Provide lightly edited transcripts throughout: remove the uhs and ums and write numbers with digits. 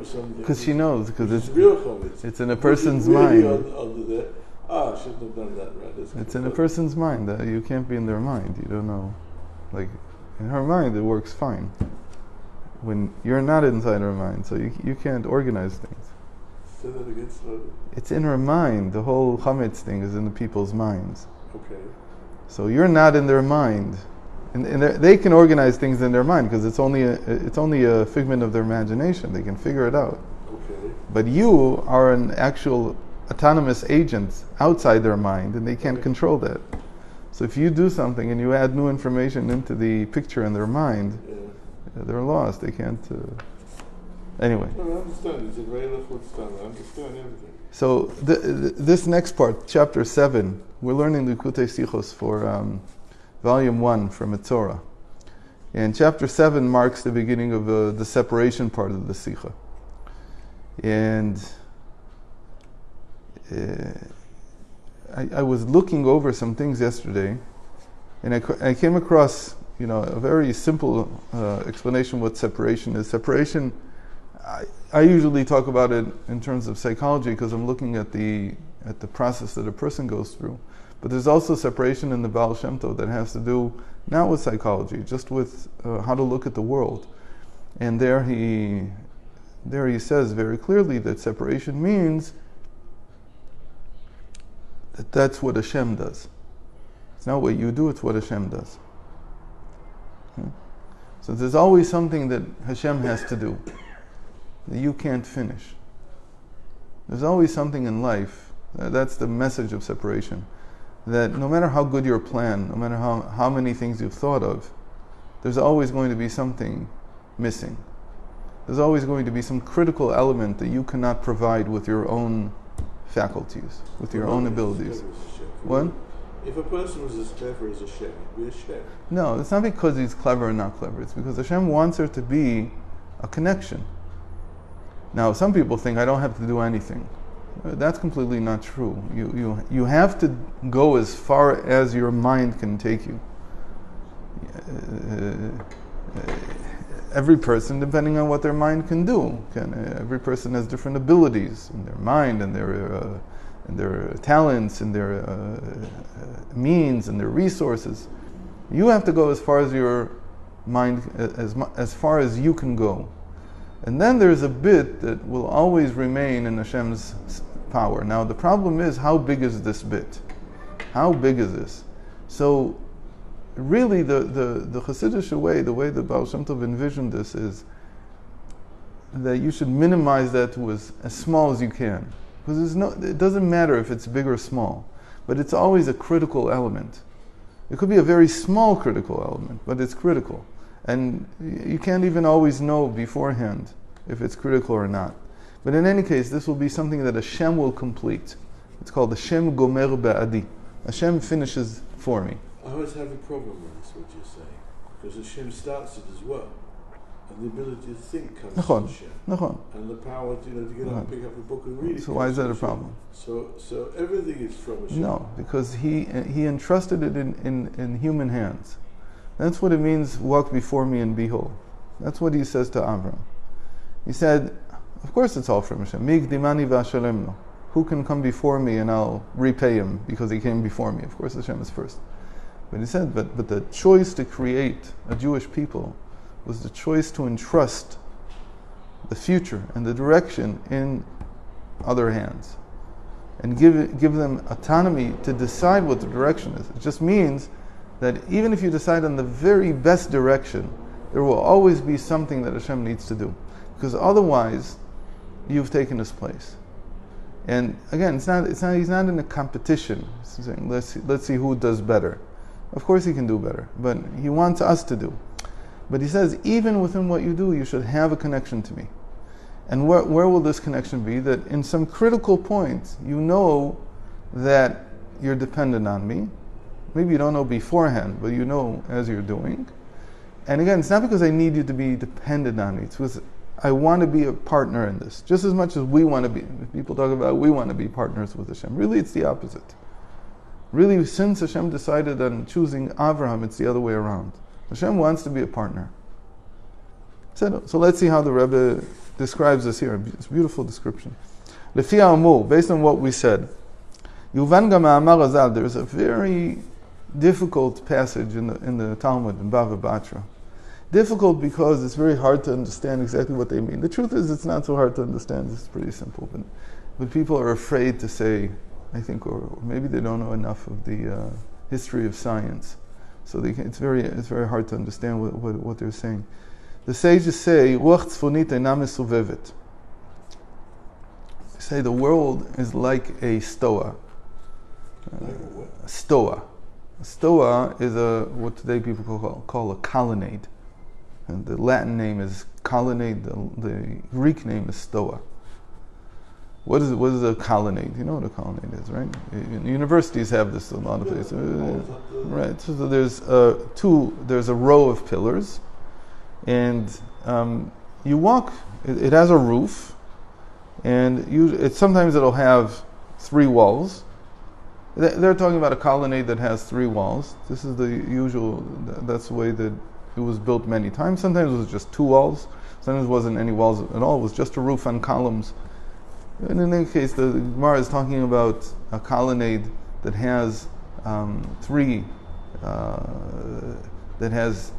something. Because she knows, because it's real chometz. It's in a person's really mind. Under there. I shouldn't have done that, right? It's in a person's mind. You can't be in their mind. You don't know. Like, in her mind, it works fine. When you're not inside her mind, so you can't organize things. Say that again slowly. It's in her mind. The whole chametz thing is in the people's minds. Okay. So you're not in their mind. And they can organize things in their mind because it's only a figment of their imagination. They can figure it out. Okay. But you are an actual autonomous agent outside their mind, and they can't control that. So if you do something and you add new information into the picture in their mind, they're lost. They can't. Anyway. No, I understand. It's a very difficult stuff. I understand everything. So this next part, chapter 7, we're learning Likkutei Sichot for volume 1 from Metzora. And chapter 7 marks the beginning of the separation part of the Sichot. And I was looking over some things yesterday, and I came across, a very simple explanation what separation is. Separation, I usually talk about it in terms of psychology because I'm looking at the process that a person goes through. But there's also separation in the Ba'al Shem Tov that has to do not with psychology, just with how to look at the world. And there he says very clearly that separation means that's what Hashem does. It's not what you do, it's what Hashem does. Okay? So there's always something that Hashem has to do that you can't finish. There's always something in life, that's the message of separation, that no matter how good your plan, no matter how many things you've thought of, there's always going to be something missing. There's always going to be some critical element that you cannot provide with your own faculties, with your own abilities. What? If a person was as clever as Hashem, he'd be Hashem. No, it's not because he's clever or not clever. It's because Hashem wants there to be a connection. Now, some people think I don't have to do anything. That's completely not true. You have to go as far as your mind can take you. Every person, depending on what their mind can do, every person has different abilities in their mind and their talents and their means and their resources. You have to go as far as your mind, as far as you can go. And then there's a bit that will always remain in Hashem's power. Now the problem is, how big is this bit? How big is this? So really the Hasidic way, the way the Ba'al Shem Tov envisioned this is that you should minimize that to as small as you can. Because it doesn't matter if it's big or small, but it's always a critical element. It could be a very small critical element, but it's critical. And you can't even always know beforehand if it's critical or not. But in any case, this will be something that Hashem will complete. It's called Hashem Gomer Ba'adi. Hashem finishes for me. I always have a problem with this, what you're saying, because Hashem starts it as well. And the ability to think comes from Hashem. And the power to get up and pick up a book and read it. So why is that a problem? So everything is from Hashem. No, because he entrusted it in human hands. That's what it means, walk before me and be whole. That's what he says to Avram. He said, of course it's all from Hashem. Migdimani v'ashalemno. Who can come before me and I'll repay him because he came before me? Of course Hashem is first. But he said, but the choice to create a Jewish people was the choice to entrust the future and the direction in other hands. And give them autonomy to decide what the direction is. It just means that even if you decide on the very best direction, there will always be something that Hashem needs to do. Because otherwise, you've taken his place. And again, he's not in a competition. He's saying, let's see who does better. Of course he can do better, but he wants us to do. But he says, even within what you do, you should have a connection to me. And where will this connection be? That in some critical point, you know that you're dependent on me. Maybe you don't know beforehand, but you know as you're doing. And again, it's not because I need you to be dependent on me. It's because I want to be a partner in this. Just as much as we want to be. People talk about we want to be partners with Hashem. Really, it's the opposite. Really, since Hashem decided on choosing Avraham, it's the other way around. Hashem wants to be a partner. So let's see how the Rebbe describes this here. It's a beautiful description. Lefi ha'amur, based on what we said, Yuvan ga ma'amar Hazal, there's a very difficult passage in the Talmud, in Bava Batra. Difficult because it's very hard to understand exactly what they mean. The truth is, it's not so hard to understand. It's pretty simple. But people are afraid to say, I think, or maybe they don't know enough of the history of science. So it's very hard to understand what they're saying. The sages say, Ruach tzfonit eina mesuvevet. They say the world is like a stoa. A stoa. A stoa is what today people call a colonnade. And the Latin name is colonnade, the Greek name is stoa. What is a colonnade? You know what a colonnade is, right? Universities have this in a lot of places. Right. So there's there's a row of pillars, and you walk, it has a roof, and sometimes it'll have 3 walls. They're talking about a colonnade that has 3 walls. This is the usual, that's the way that it was built many times. Sometimes it was just 2 walls. Sometimes it wasn't any walls at all. It was just a roof on columns. And in any case, the Gemara is talking about a colonnade that has 3, that has,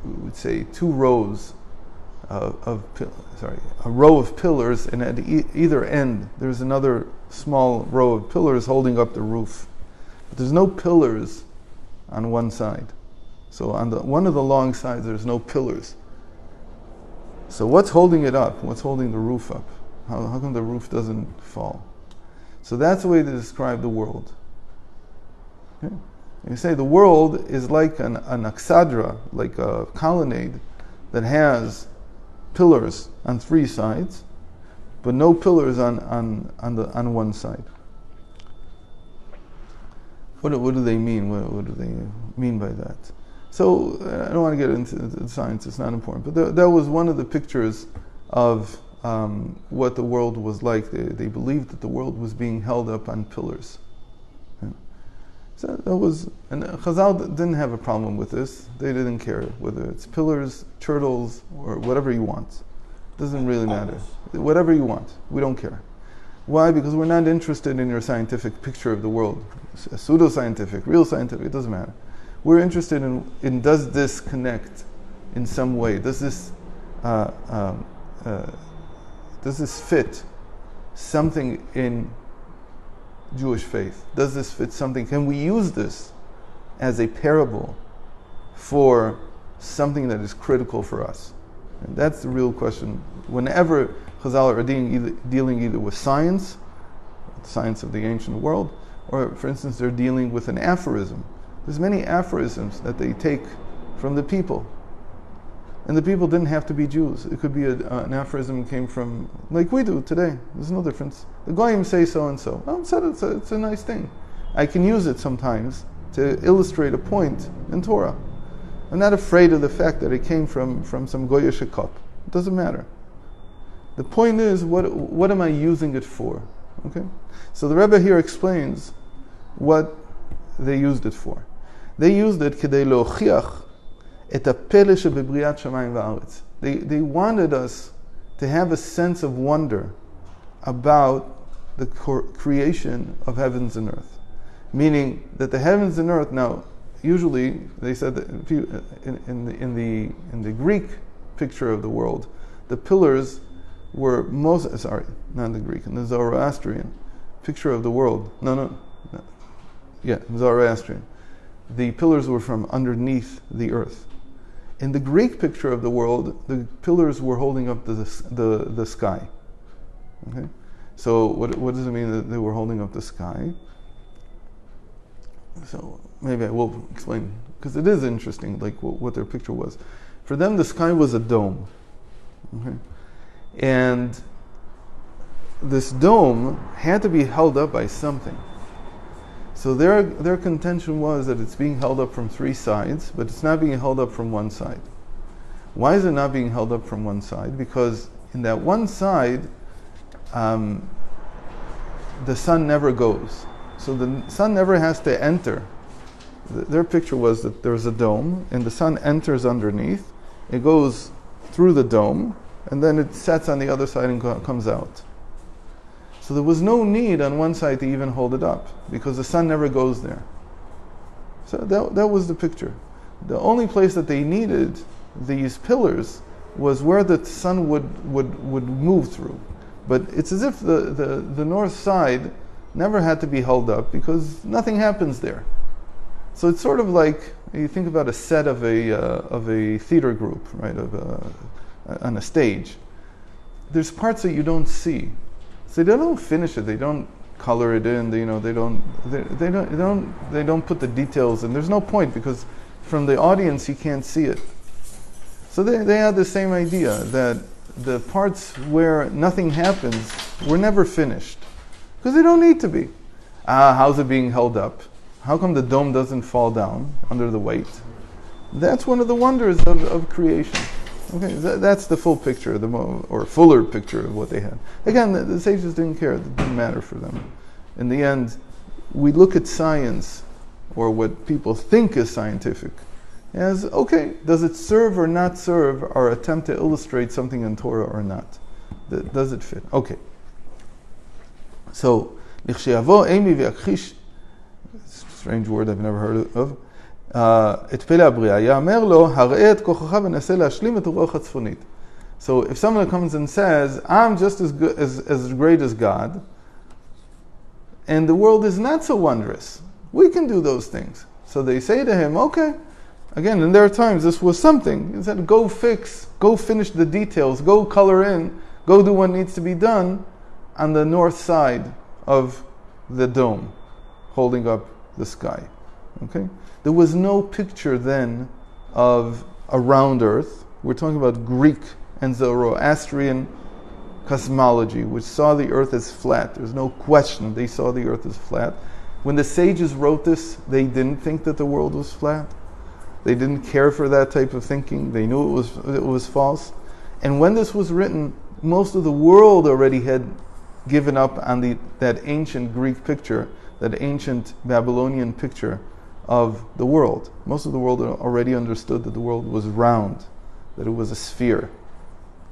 we would say 2 rows a row of pillars, and at either end there's another small row of pillars holding up the roof. But there's no pillars on one side. So on one of the long sides there's no pillars. So what's holding it up? What's holding the roof up? How come the roof doesn't fall? So that's the way to describe the world. Okay? You say the world is like an aksadra, like a colonnade that has pillars on 3 sides, but no pillars on one side. What do they mean? What do they mean by that? So I don't want to get into the science; it's not important. But that was one of the pictures of what the world was like. They believed that the world was being held up on pillars. So that was, and Chazal didn't have a problem with this. They didn't care whether it's pillars, turtles, or whatever you want. It doesn't really matter. Whatever you want, we don't care. Why? Because we're not interested in your scientific picture of the world, pseudo-scientific, real scientific. It doesn't matter. We're interested in does this connect in some way? Does this fit something in Jewish faith? Does this fit something? Can we use this as a parable for something that is critical for us? And that's the real question. Whenever Chazal are dealing either with science, the science of the ancient world, or for instance they're dealing with an aphorism. There's many aphorisms that they take from the people. And the people didn't have to be Jews. It could be an aphorism came from, like we do today. There's no difference. The Goyim say so and so. Well, it's a nice thing. I can use it sometimes to illustrate a point in Torah. I'm not afraid of the fact that it came from some Goyish cup. It doesn't matter. The point is, what am I using it for? Okay? So the Rebbe here explains what they used it for. They used it כדי להוכיח את הפלא שבבריאת שמיים וארץ. They wanted us to have a sense of wonder about the creation of heavens and earth. Meaning that the heavens and earth, now, usually they said that in the Greek picture of the world, the pillars were not the Greek, in the Zoroastrian picture of the world. Zoroastrian. The pillars were from underneath the earth. In the Greek picture of the world, the pillars were holding up the sky. Okay? So what does it mean that they were holding up the sky? So maybe I will explain, because it is interesting, like what their picture was. For them, the sky was a dome. Okay? And this dome had to be held up by something. So their contention was that it's being held up from 3 sides, but it's not being held up from one side. Why is it not being held up from one side? Because in that one side, the sun never goes. So the sun never has to enter. Their picture was that there's a dome, and the sun enters underneath, It goes through the dome, and then it sets on the other side and comes out. So there was no need on one side to even hold it up, because the sun never goes there. So that was the picture. The only place that they needed these pillars was where the sun would move through. But it's as if the north side never had to be held up, because nothing happens there. So it's sort of like, you think about a set of a theater group, right, on a stage. There's parts that you don't see. So they don't finish it. They don't color it in. They don't put the details in. There's no point, because from the audience you can't see it. So they had the same idea, that the parts where nothing happens were never finished, because they don't need to be. How's it being held up? How come the dome doesn't fall down under the weight? That's one of the wonders of creation. Okay, that's the full picture, or fuller picture of what they had. Again, the sages didn't care; it didn't matter for them. In the end, we look at science, or what people think is scientific, as okay, does it serve or not serve our attempt to illustrate something in Torah or not? Does it fit? Okay. So, strange word I've never heard of. את פלא הבריאה, יאמר לו, הראה את כוחך ונסה להשלים את הרוח הצפונית. So if someone comes and says, I'm just as good, as great as God, and the world is not so wondrous, we can do those things. So they say to him, okay, again, in their times this was something. He said, go finish the details, go color in, go do what needs to be done on the north side of the dome, holding up the sky. Okay? There was no picture then of a round earth. We're talking about Greek and Zoroastrian cosmology, which saw the earth as flat. There's no question they saw the earth as flat. When the sages wrote this, they didn't think that the world was flat. They didn't care for that type of thinking. They knew it was false. And when this was written, most of the world already had given up on that ancient Greek picture, that ancient Babylonian picture of the world. Most of the world already understood that the world was round, that it was a sphere.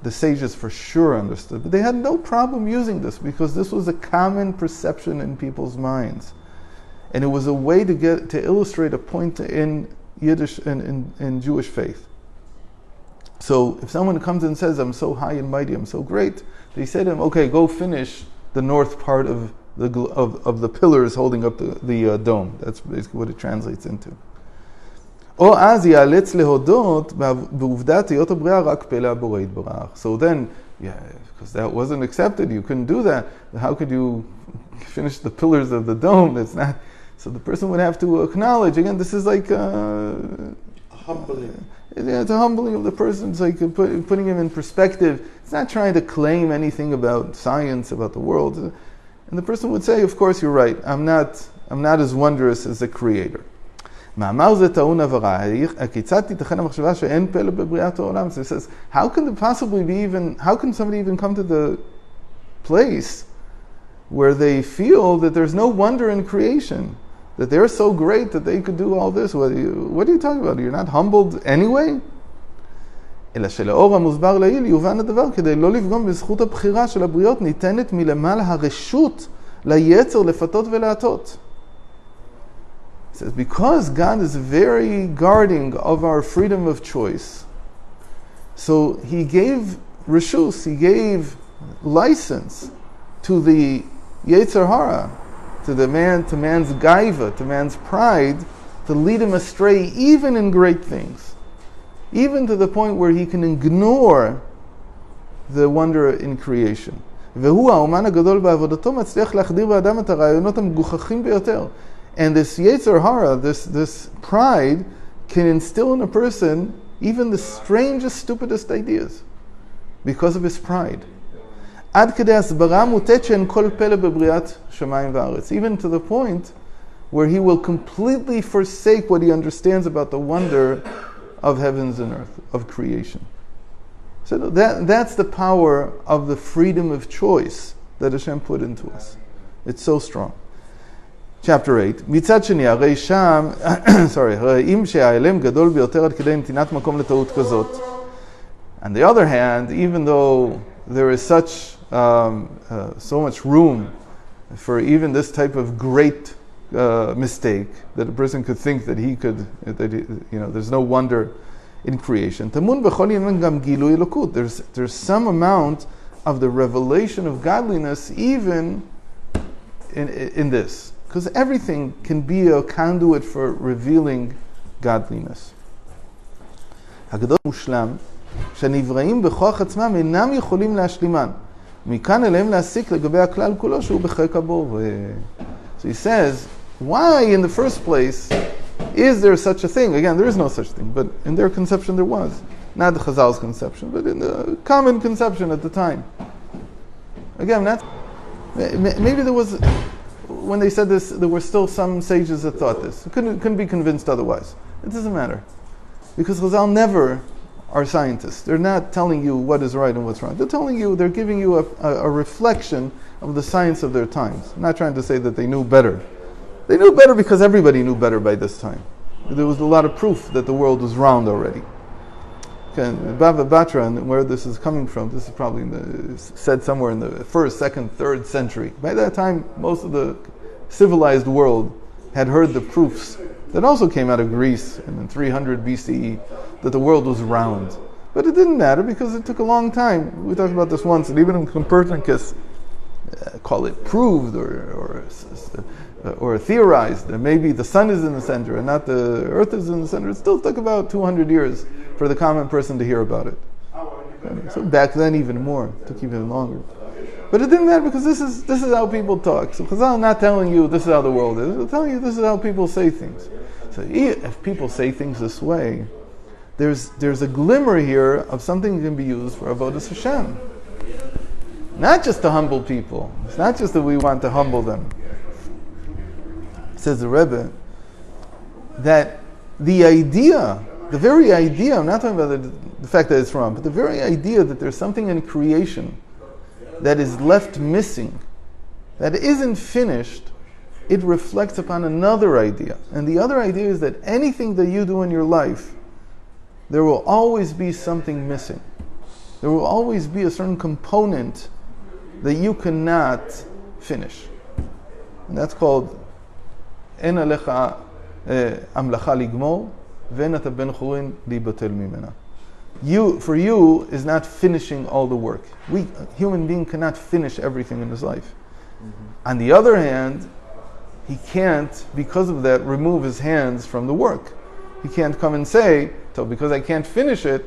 The sages for sure understood, but they had no problem using this, because this was a common perception in people's minds. And it was a way to illustrate a point in Yiddish and in Jewish faith. So if someone comes and says, I'm so high and mighty, I'm so great, they say to him, okay, go finish the north part of the pillars holding up the dome. That's basically what it translates into. So then, because that wasn't accepted, you couldn't do that. How could you finish the pillars of the dome? That's not. So the person would have to acknowledge, again, this is like humbling. It's a humbling of the person. It's like putting him in perspective. It's not trying to claim anything about science, about the world. And the person would say, of course, you're right. I'm not as wondrous as the Creator. So he says, how can somebody even come to the place where they feel that there's no wonder in creation, that they're so great that they could do all this? What are you talking about? You're not humbled anyway? אלא שלאור המוסבר לעיל יובן הדבר, כדי לא לפגום בזכות הבחירה של הבריות, ניתנת מלמעלה הרשות ליצר לפתות ולהטות. It says, because God is very guarding of our freedom of choice, so He gave reshus, He gave license to the Yetzer Hara, to man's gaiva, to man's pride, to lead him astray even in great things. Even to the point where he can ignore the wonder in creation. והוא האומן הגדול בעבודתו מצליח להחדיר באדם את הרעיונות המגוחכים ביותר. And this Yetzer Hara, this pride, can instill in a person even the strangest, stupidest ideas because of his pride. עד כדי הסברה מוטעת שאין כל פלא בבריאת שמיים וארץ. Even to the point where he will completely forsake what he understands about the wonder of heavens and earth, of creation. So that's the power of the freedom of choice that Hashem put into us. It's so strong. Chapter 8. מצד שני, הרי שם, הרי אם שהאלם גדול ביותר עד כדי נתינת מקום לטעות כזאת. On the other hand, even though there is such so much room for even this type of great mistake that a person could think that he could, there's no wonder in creation. There's some amount of the revelation of godliness even in this, because everything can be a conduit for revealing godliness. שהנבראים בכוח עצמם אינם יכולים להשלימן. מכאן אליהם להסיק לגבי הכלל כולו שהוא בחלק הבור. So he says, why in the first place is there such a thing? Again, there is no such thing, but in their conception there was. Not the Chazal's conception, but in the common conception at the time. Again, maybe there was, when they said this, there were still some sages that thought this. Couldn't be convinced otherwise. It doesn't matter. Because Chazal never are scientists. They're not telling you what is right and what's wrong. They're giving you a reflection of the science of their times. I'm not trying to say that they knew better. They knew better because everybody knew better by this time. There was a lot of proof that the world was round already. Okay, Bava Batra, and where this is coming from, this is probably said somewhere in the 1st, 2nd, 3rd century. By that time, most of the civilized world had heard the proofs that also came out of Greece in 300 BCE, that the world was round. But it didn't matter because it took a long time. We talked about this once, and even in Copernicus, call it proved or theorized that maybe the sun is in the center and not the earth is in the center. It still took about 200 years for the common person to hear about it. So back then even more, it took even longer. But it didn't matter because this is how people talk. So Chazal is not telling you this is how the world is. They're telling you this is how people say things. So if people say things this way, there's a glimmer here of something that can be used for Avodas Hashem. Not just to humble people. It's not just that we want to humble them. Says the Rebbe, that the very idea, I'm not talking about the fact that it's wrong, but the very idea that there's something in creation that is left missing, that isn't finished, it reflects upon another idea. And the other idea is that anything that you do in your life, there will always be something missing. There will always be a certain component that you cannot finish. And that's called En alecha amlacha ligmor, ve'en ata ben chorin libatel mimena. For you is not finishing all the work. A human being cannot finish everything in his life. Mm-hmm. On the other hand, he can't, because of that, remove his hands from the work. He can't come and say, so because I can't finish it,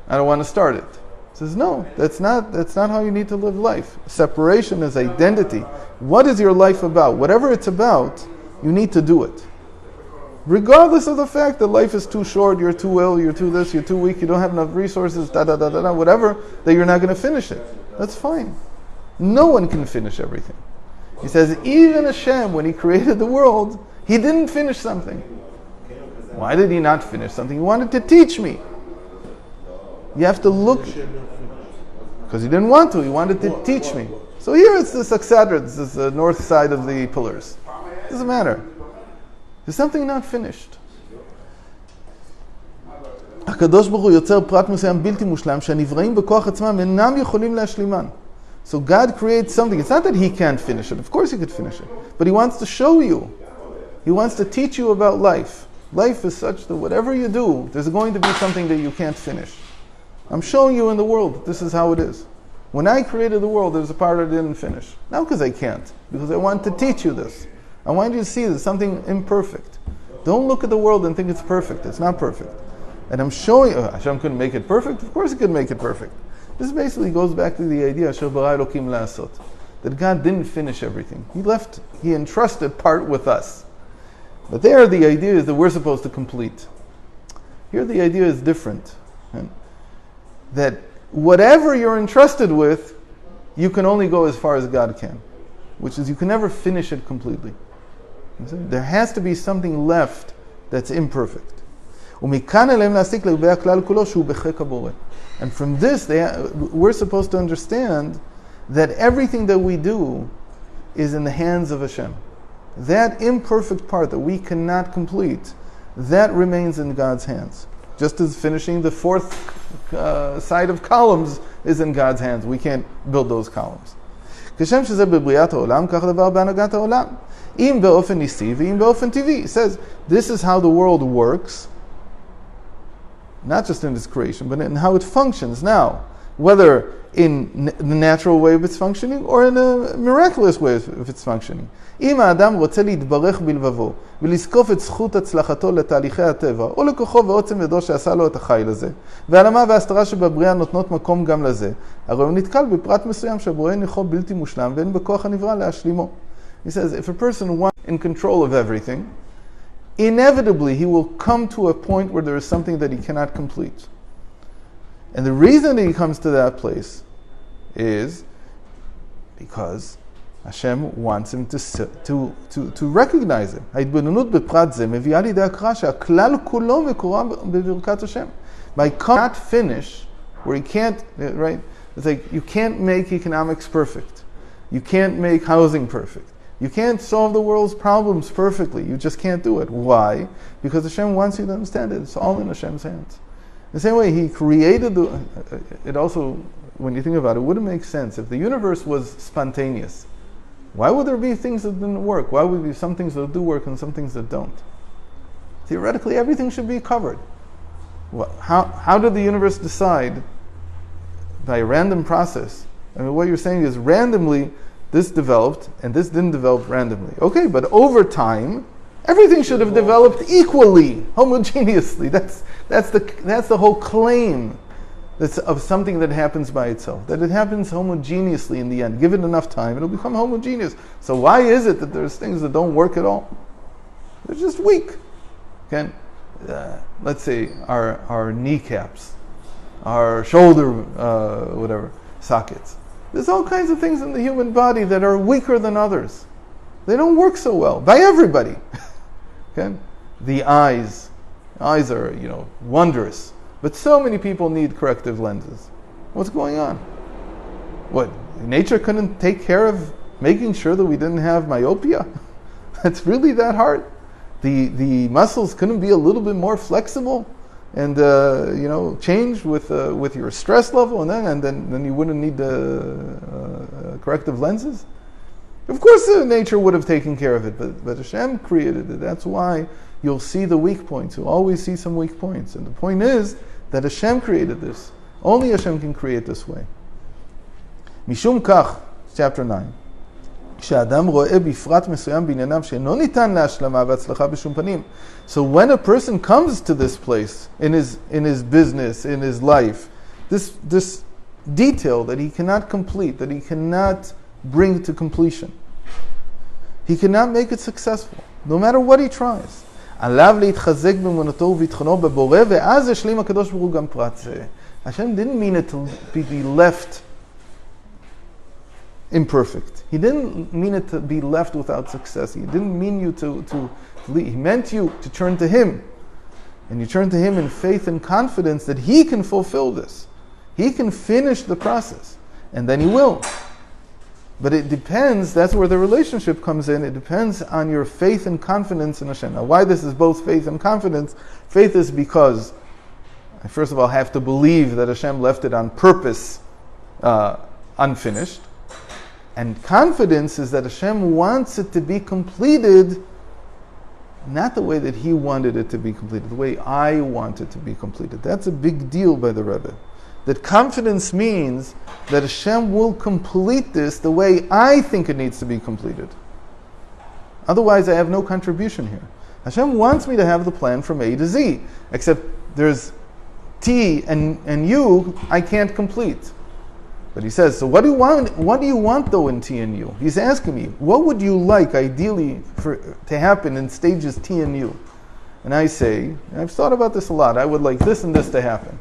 I don't want to start it. He says, no, that's not how you need to live life. Separation is identity. What is your life about? Whatever it's about, you need to do it. Regardless of the fact that life is too short, you're too ill, you're too this, you're too weak, you don't have enough resources, whatever, that you're not going to finish it. That's fine. No one can finish everything. He says, even Hashem, when He created the world, He didn't finish something. Why did He not finish something? He wanted to teach me. You have to look, because He didn't want to, He wanted to teach me. So here it's this Aksadra, this is the north side of the pillars. Doesn't matter. There's something not finished. הקדוש ברוך הוא יוצר פרט מסוים בלתי מושלם שהנבראים בכוח עצמם אינם יכולים להשלימן. So God creates something. It's not that He can't finish it. Of course He could finish it. But He wants to show you. He wants to teach you about life. Life is such that whatever you do, there's going to be something that you can't finish. I'm showing you in the world that this is how it is. When I created the world, there's a part I didn't finish. Not because I can't, because I want to teach you this. I want you to see there's something imperfect. Don't look at the world and think it's perfect. It's not perfect. And I'm showing you, Hashem couldn't make it perfect? Of course He could make it perfect. This basically goes back to the idea that God didn't finish everything. He entrusted part with us. But there the idea is that we're supposed to complete. Here the idea is different. Right? That whatever you're entrusted with, you can only go as far as God can. Which is you can never finish it completely. There has to be something left that's imperfect. And from this, we're supposed to understand that everything that we do is in the hands of Hashem. That imperfect part that we cannot complete, that remains in God's hands. Just as finishing the fourth side of columns is in God's hands. We can't build those columns. כשם שזה בבריאת העולם, כך דבר בהנהגת העולם. אם באופן ניסי ואם באופן טבעי. It says, this is how the world works, not just in its creation, but in how it functions now. Whether in the natural way of its functioning or in a miraculous way of its functioning. אם האדם רוצה להתברך בלבבו ולזקוף את זכות הצלחתו לתהליכי הטבע או לכוחו ועוצם ידו שעשה לו את החיל הזה והעלמה וההסתרה שבבריאה נותנות מקום גם לזה, הרי הוא נתקל בפרט מסוים שהבורא ניחו בלתי מושלם ואין בכוח הנברא להשלימו. He says, if a person wants in control of everything, inevitably he will come to a point where there is something that he cannot complete. And the reason that he comes to that place is because Hashem wants him to recognize it. ההתבוננות בפרט זה מביאה לידי הכרה שהכלל כולו מקורה בברכת השם. By not finish, where he can't, right? It's like you can't make economics perfect. You can't make housing perfect. You can't solve the world's problems perfectly. You just can't do it. Why? Because Hashem wants you to understand it. It's all in Hashem's hands. The same way He created it also, when you think about it, wouldn't make sense. If the universe was spontaneous, why would there be things that didn't work? Why would there be some things that do work and some things that don't? Theoretically, everything should be covered. How did the universe decide by a random process? I mean, what you're saying is randomly this developed and this didn't develop randomly. Okay, but over time, everything should have developed equally, homogeneously. That's the whole claim that's of something that happens by itself. That it happens homogeneously in the end. Give it enough time, it'll become homogeneous. So why is it that there's things that don't work at all? They're just weak. Okay? Let's say our kneecaps, our shoulder, sockets. There's all kinds of things in the human body that are weaker than others. They don't work so well by everybody. Okay? The eyes are, wondrous. But so many people need corrective lenses. What's going on? What? Nature couldn't take care of making sure that we didn't have myopia? It's really that hard? The muscles couldn't be a little bit more flexible and change with your stress level, and then you wouldn't need corrective lenses? Of course nature would have taken care of it, but Hashem created it. That's why you'll see the weak points. You'll always see some weak points. And the point is that Hashem created this. Only Hashem can create this way. Mishum kach, chapter 9. כשאדם רואה בפרט מסוים בענייניו שאינו ניתן להשלמה והצלחה בשום פנים. So when a person comes to this place in his business, in his life, this detail that he cannot complete, that he cannot bring to completion, he cannot make it successful, no matter what he tries. עליו להתחזק באמונתו וביטחונו בבורא, ואז ישלים הקדוש ברוך הוא גם פרט זה. Hashem didn't mean it to be left imperfect. He didn't mean it to be left without success. He didn't mean you to leave. He meant you to turn to Him. And you turn to Him in faith and confidence that He can fulfill this. He can finish the process. And then He will. But it depends, that's where the relationship comes in. It depends on your faith and confidence in Hashem. Now, why this is both faith and confidence? Faith is because I first of all have to believe that Hashem left it on purpose unfinished. And confidence is that Hashem wants it to be completed, not the way that He wanted it to be completed, the way I want it to be completed. That's a big deal by the Rebbe. That confidence means that Hashem will complete this the way I think it needs to be completed. Otherwise, I have no contribution here. Hashem wants me to have the plan from A to Z, except there's T and U I can't complete. But he says, so what do you want? What do you want though in T and U? He's asking me, what would you like ideally to happen in stages T and U? And I say, I've thought about this a lot. I would like this and this to happen.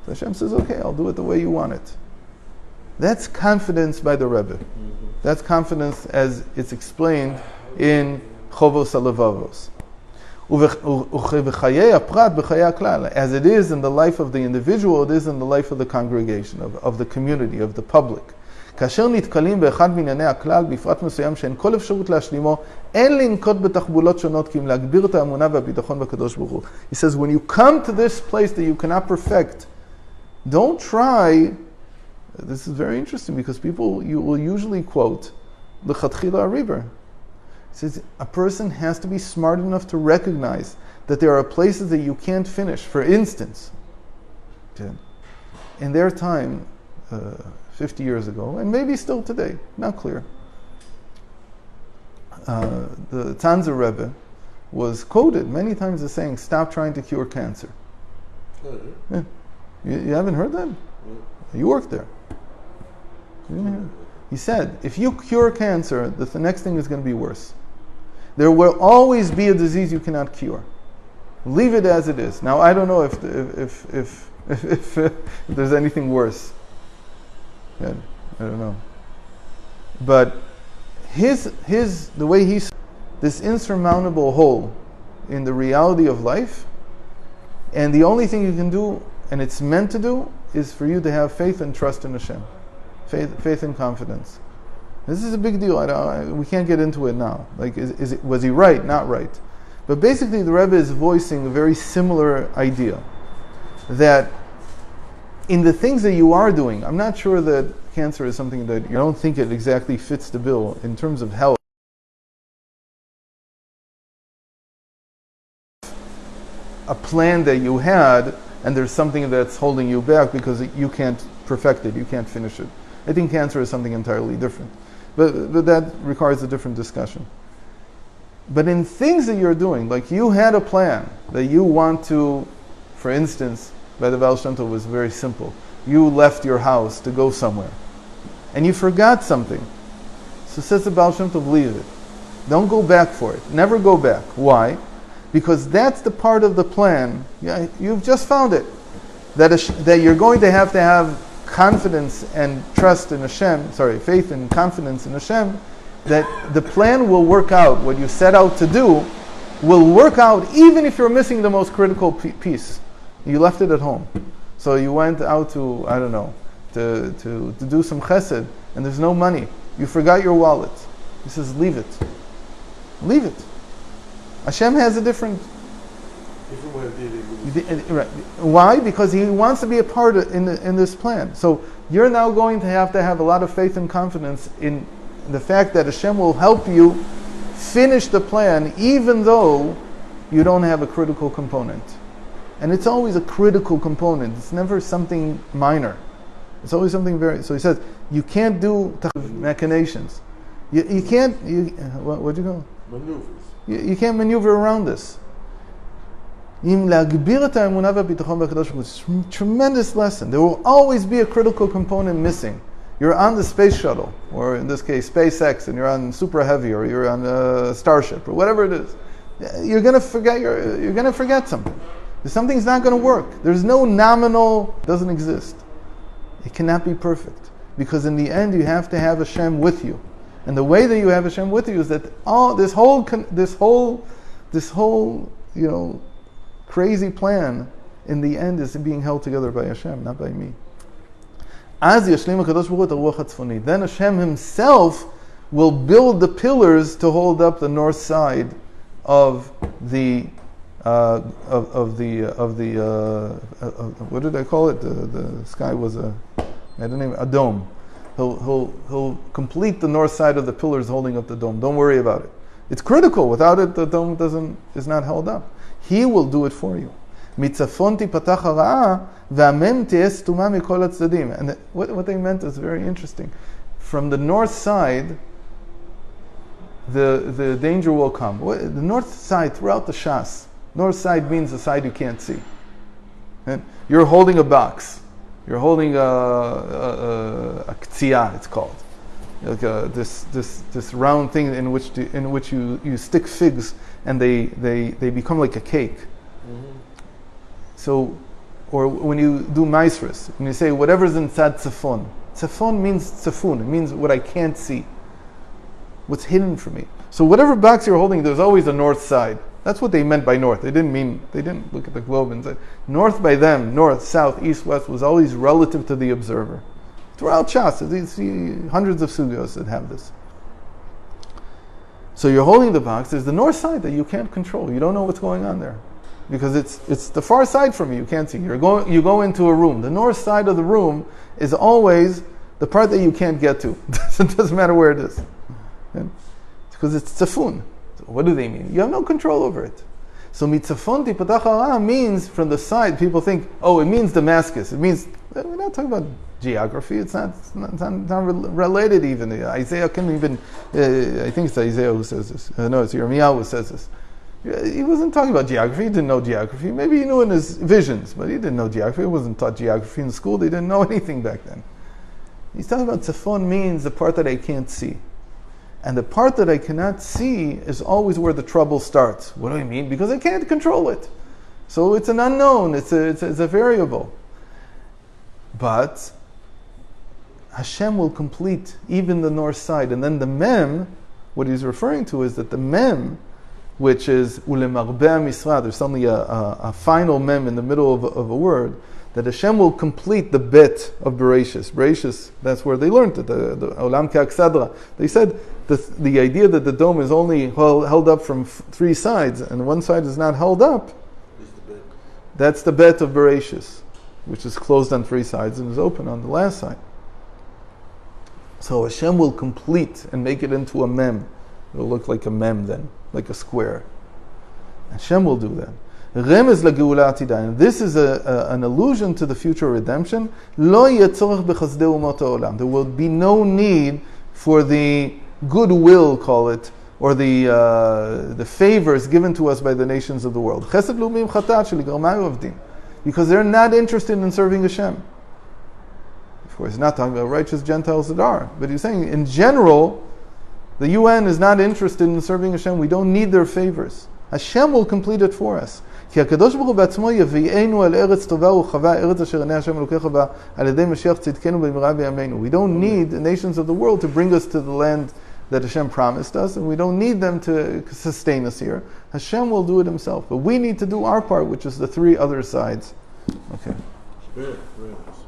So Hashem says, okay, I'll do it the way you want it. That's confidence by the Rebbe. That's confidence as it's explained in Chovos HaLevavos. As it is in the life of the individual, it is in the life of the congregation, of the community, of the public. כאשר נתקלים באחד מענייני הכלל, בפרט מסוים שאין כל אפשרות להשלימו, אין לנקוט בתחבולות שונות, כי אם להגביר את האמונה והביטחון בקדוש ברוך הוא. He says, when you come to this place that you cannot perfect, don't try, this is very interesting, because you will usually quote, L'chatchila Rebbe. He says, a person has to be smart enough to recognize that there are places that you can't finish. For instance, in their time, 50 years ago, and maybe still today, not clear, the Tanzer Rebbe was quoted many times as saying, stop trying to cure cancer. Yeah. You haven't heard that? You worked there. He said, if you cure cancer, the next thing is going to be worse. There will always be a disease you cannot cure. Leave it as it is. Now, I don't know if there's anything worse. Yeah, I don't know. But the way he's this insurmountable hole in the reality of life, and the only thing you can do, and it's meant to do, is for you to have faith and trust in Hashem. Faith and confidence. This is a big deal. We can't get into it now. Like, was he right? Not right. But basically, the Rebbe is voicing a very similar idea. That in the things that you are doing, I'm not sure that cancer is something that you don't think it exactly fits the bill in terms of health. A plan that you had, and there's something that's holding you back because you can't perfect it, you can't finish it. I think cancer is something entirely different. But that requires a different discussion. But in things that you're doing, like you had a plan that you want to, for instance, by the Ba'al Shem Tov was very simple. You left your house to go somewhere, and you forgot something. So says the Ba'al Shem Tov, leave it. Don't go back for it. Never go back. Why? Because that's the part of the plan. Yeah, you've just found it. That you're going to have confidence and trust in Hashem, faith and confidence in Hashem, that the plan will work out. What you set out to do will work out even if you're missing the most critical piece. You left it at home. So you went out to, I don't know, to do some chesed, and there's no money. You forgot your wallet. He says, leave it. Leave it. Hashem has a different way of dealing with it. Right. Why? Because He wants to be a part in this plan. So you're now going to have a lot of faith and confidence in the fact that Hashem will help you finish the plan, even though you don't have a critical component. And it's always a critical component. It's never something minor. It's always something very... So he says, you can't do machinations. You can't... what'd you go? Maneuvers. You can't maneuver around this. It's a tremendous lesson. There will always be a critical component missing. You're on the space shuttle, or in this case, SpaceX, and you're on Super Heavy, or you're on a Starship, or whatever it is. You're going to forget something. Something's not going to work. There's no nominal, doesn't exist. It cannot be perfect, because in the end, you have to have Hashem with you. And the way that you have Hashem with you is that this whole crazy plan, in the end, is being held together by Hashem, not by me. Then Hashem Himself will build the pillars to hold up the north side of the what did I call it? The sky was I don't know, a dome. He'll complete the north side of the pillars holding up the dome. Don't worry about it. It's critical. Without it, the dome is not held up. He will do it for you. And what they meant is very interesting. From the north side, the danger will come. The north side, throughout the Shas, north side means the side you can't see. And you're holding a box. You're holding a ktsiyah, it's called. Like this round thing in which you stick figs and they become like a cake. Mm-hmm. So, or when you do maisris, when you say whatever's inside tzafon. Tzafon means tzafun. It means what I can't see. What's hidden from me. So whatever box you're holding, there's always a north side. That's what they meant by north. They didn't look at the globe and say, north by them, north, south, east, west, was always relative to the observer. Throughout Shas, you see hundreds of sugyos that have this. So you're holding the box. There's the north side that you can't control. You don't know what's going on there, because it's the far side from you. You can't see. You go into a room. The north side of the room is always the part that you can't get to. It doesn't matter where it is, because it's tzafun. So what do they mean? You have no control over it. So mitzafon tipatach hara means from the side. People think, oh, it means Damascus. It means, we're not talking about geography. It's not related even. Isaiah can even, I think it's Isaiah who says this. No, it's Yirmiyahu who says this. He wasn't talking about geography. He didn't know geography. Maybe he knew in his visions, but he didn't know geography. He wasn't taught geography in school. They didn't know anything back then. He's talking about tzafon means the part that I can't see. And the part that I cannot see is always where the trouble starts. What do I mean? Because I can't control it. So it's an unknown. It's a variable. But Hashem will complete even the north side. And then the mem, what he's referring to is that the mem, which is ulemarbeh misra, there's suddenly a final mem in the middle of a word, that Hashem will complete the bet of Bereshis. Bereshis, that's where they learned it, the Olam Ke'aksadra. They said the idea that the dome is only held up from three sides, and one side is not held up, that's the bet of Bereshis, which is closed on three sides and is open on the last side. So Hashem will complete and make it into a mem. It will look like a mem then, like a square. Hashem will do that. Remez legeula atida, and this is an allusion to the future redemption. Lo yeh tzorech bechasdei umot ha'olam. There will be no need for the goodwill, call it, or the favors given to us by the nations of the world. Chesed lumim chatat sheligarmayu avdim, because they're not interested in serving Hashem. Of course, he's not talking about righteous Gentiles that are, but he's saying in general, the UN is not interested in serving Hashem. We don't need their favors. Hashem will complete it for us. כי הקדוש ברוך הוא בעצמו יביאנו אל ארץ טובה ורחבה, ארץ אשר עיני השם אלוקיך בה, על ידי משיח צדקנו במהרה בימינו. We don't need the nations of the world to bring us to the land that Hashem promised us, and we don't need them to sustain us here. Hashem will do it himself, but we need to do our part, which is the three other sides. Okay. Very nice.